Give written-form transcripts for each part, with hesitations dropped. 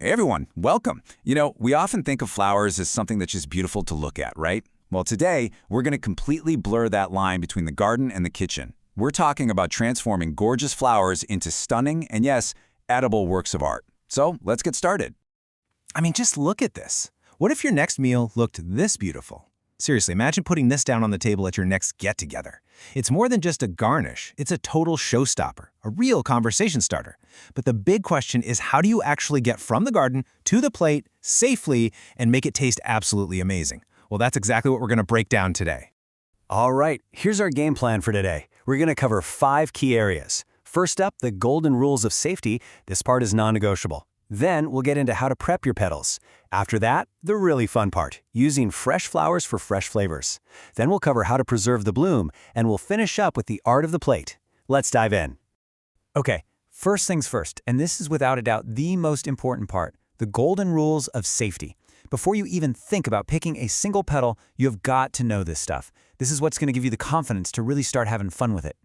Hey everyone, welcome. We often think of flowers as something that's just beautiful to look at, right? Well, today, we're going to completely blur that line between the garden and the kitchen. We're talking about transforming gorgeous flowers into stunning and, yes, edible works of art. So, let's get started. I mean, just look at this. What if your next meal looked this beautiful? Seriously, imagine putting this down on the table at your next get-together. It's more than just a garnish. It's a total showstopper, a real conversation starter. But the big question is, how do you actually get from the garden to the plate safely and make it taste absolutely amazing? Well, that's exactly what we're going to break down today. All right, here's our game plan for today. We're going to cover 5 key areas. First up, the golden rules of safety. This part is non-negotiable. Then we'll get into how to prep your petals. After that, the really fun part, using fresh flowers for fresh flavors. Then we'll cover how to preserve the bloom, and we'll finish up with the art of the plate. Let's dive in. Okay, first things first, and this is without a doubt the most important part, the golden rules of safety. Before you even think about picking a single petal, you have got to know this stuff. This is what's going to give you the confidence to really start having fun with it.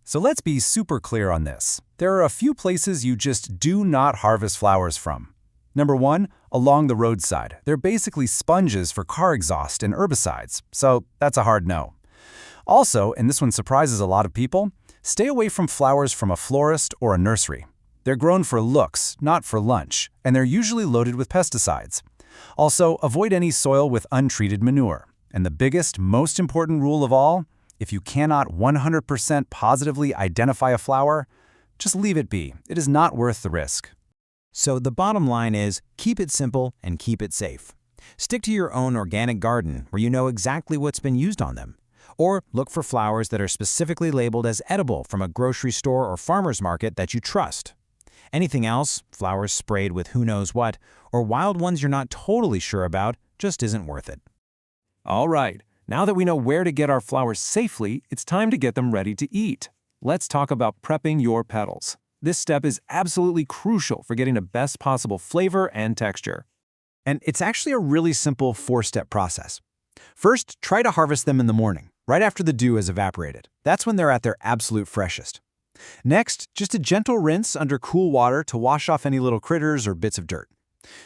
So let's be super clear on this. There are a few places you just do not harvest flowers from. Number 1, along the roadside. They're basically sponges for car exhaust and herbicides, so that's a hard no. Also, and this one surprises a lot of people, stay away from flowers from a florist or a nursery. They're grown for looks, not for lunch, and they're usually loaded with pesticides. Also, avoid any soil with untreated manure. And the biggest, most important rule of all, if you cannot 100% positively identify a flower, just leave it be. It is not worth the risk. So the bottom line is, keep it simple and keep it safe. Stick to your own organic garden where you know exactly what's been used on them. Or look for flowers that are specifically labeled as edible from a grocery store or farmer's market that you trust. Anything else, flowers sprayed with who knows what, or wild ones you're not totally sure about, just isn't worth it. All right, now that we know where to get our flowers safely, it's time to get them ready to eat. Let's talk about prepping your petals. This step is absolutely crucial for getting the best possible flavor and texture. And it's actually a really simple 4-step process. First, try to harvest them in the morning, right after the dew has evaporated. That's when they're at their absolute freshest. Next, just a gentle rinse under cool water to wash off any little critters or bits of dirt.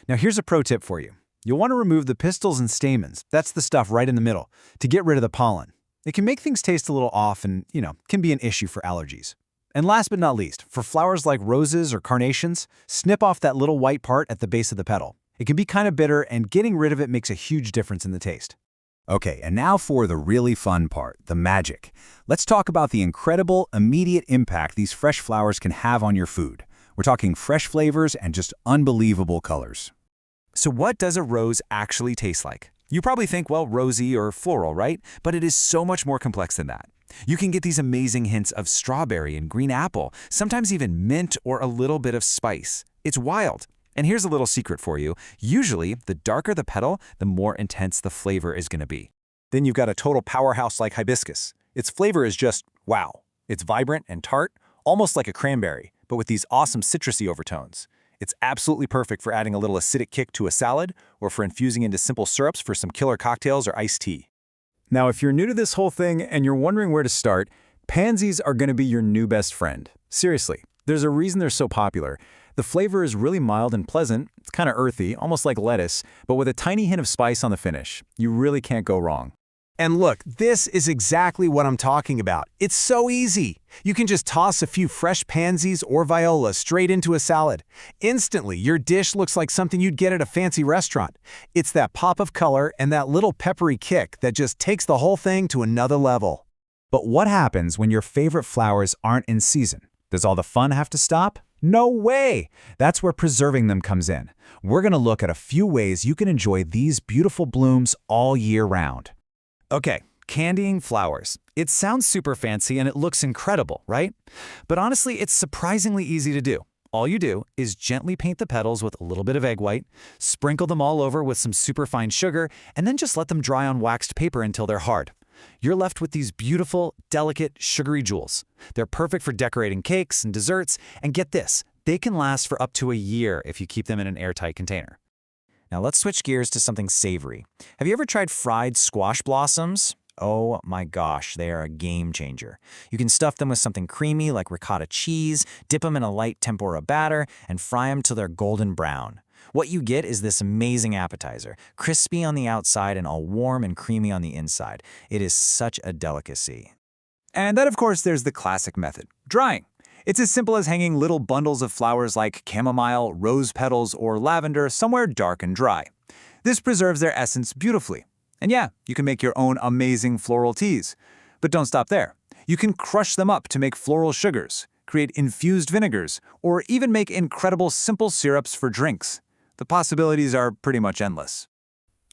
Now here's a pro tip for you. You'll want to remove the pistils and stamens, that's the stuff right in the middle, to get rid of the pollen. It can make things taste a little off and, can be an issue for allergies. And last but not least, for flowers like roses or carnations, snip off that little white part at the base of the petal. It can be kind of bitter, and getting rid of it makes a huge difference in the taste. Okay, and now for the really fun part, the magic. Let's talk about the incredible, immediate impact these fresh flowers can have on your food. We're talking fresh flavors and just unbelievable colors. So what does a rose actually taste like? You probably think, well, rosy or floral, right? But it is so much more complex than that. You can get these amazing hints of strawberry and green apple, sometimes even mint or a little bit of spice. It's wild. And here's a little secret for you. Usually, the darker the petal, the more intense the flavor is going to be. Then you've got a total powerhouse like hibiscus. Its flavor is just wow. It's vibrant and tart, almost like a cranberry, but with these awesome citrusy overtones. It's absolutely perfect for adding a little acidic kick to a salad or for infusing into simple syrups for some killer cocktails or iced tea. Now, if you're new to this whole thing and you're wondering where to start, pansies are going to be your new best friend. Seriously, there's a reason they're so popular. The flavor is really mild and pleasant. It's kind of earthy, almost like lettuce, but with a tiny hint of spice on the finish. You really can't go wrong. And look, this is exactly what I'm talking about. It's so easy. You can just toss a few fresh pansies or viola straight into a salad. Instantly, your dish looks like something you'd get at a fancy restaurant. It's that pop of color and that little peppery kick that just takes the whole thing to another level. But what happens when your favorite flowers aren't in season? Does all the fun have to stop? No way! That's where preserving them comes in. We're going to look at a few ways you can enjoy these beautiful blooms all year round. Okay, candying flowers. It sounds super fancy and it looks incredible, right? But honestly, it's surprisingly easy to do. All you do is gently paint the petals with a little bit of egg white, sprinkle them all over with some superfine sugar, and then just let them dry on waxed paper until they're hard. You're left with these beautiful, delicate, sugary jewels. They're perfect for decorating cakes and desserts, and get this, they can last for up to a year if you keep them in an airtight container. Now let's switch gears to something savory. Have you ever tried fried squash blossoms? Oh my gosh, they are a game changer. You can stuff them with something creamy like ricotta cheese, dip them in a light tempura batter, and fry them till they're golden brown. What you get is this amazing appetizer, crispy on the outside and all warm and creamy on the inside. It is such a delicacy. And then, of course, there's the classic method, drying. It's as simple as hanging little bundles of flowers like chamomile, rose petals, or lavender somewhere dark and dry. This preserves their essence beautifully. And yeah, you can make your own amazing floral teas. But don't stop there. You can crush them up to make floral sugars, create infused vinegars, or even make incredible simple syrups for drinks. The possibilities are pretty much endless.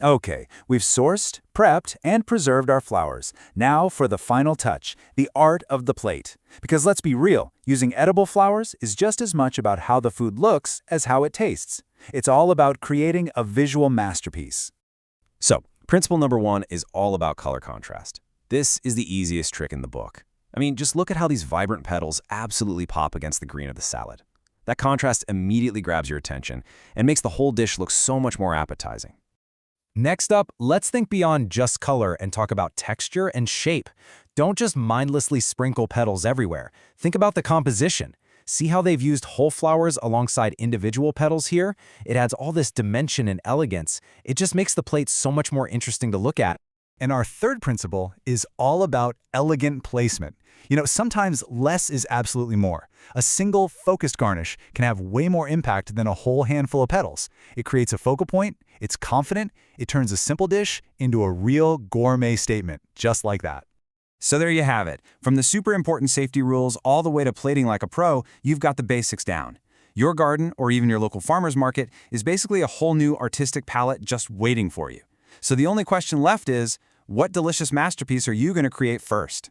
Okay, we've sourced, prepped, and preserved our flowers. Now for the final touch, the art of the plate. Because let's be real, using edible flowers is just as much about how the food looks as how it tastes. It's all about creating a visual masterpiece. So, principle number 1 is all about color contrast. This is the easiest trick in the book. I mean, just look at how these vibrant petals absolutely pop against the green of the salad. That contrast immediately grabs your attention and makes the whole dish look so much more appetizing. Next up, let's think beyond just color and talk about texture and shape. Don't just mindlessly sprinkle petals everywhere. Think about the composition. See how they've used whole flowers alongside individual petals here? It adds all this dimension and elegance. It just makes the plate so much more interesting to look at. And our third principle is all about elegant placement. Sometimes less is absolutely more. A single focused garnish can have way more impact than a whole handful of petals. It creates a focal point, it's confident, it turns a simple dish into a real gourmet statement, just like that. So there you have it. From the super important safety rules all the way to plating like a pro, you've got the basics down. Your garden, or even your local farmer's market, is basically a whole new artistic palette just waiting for you. So the only question left is, what delicious masterpiece are you going to create first?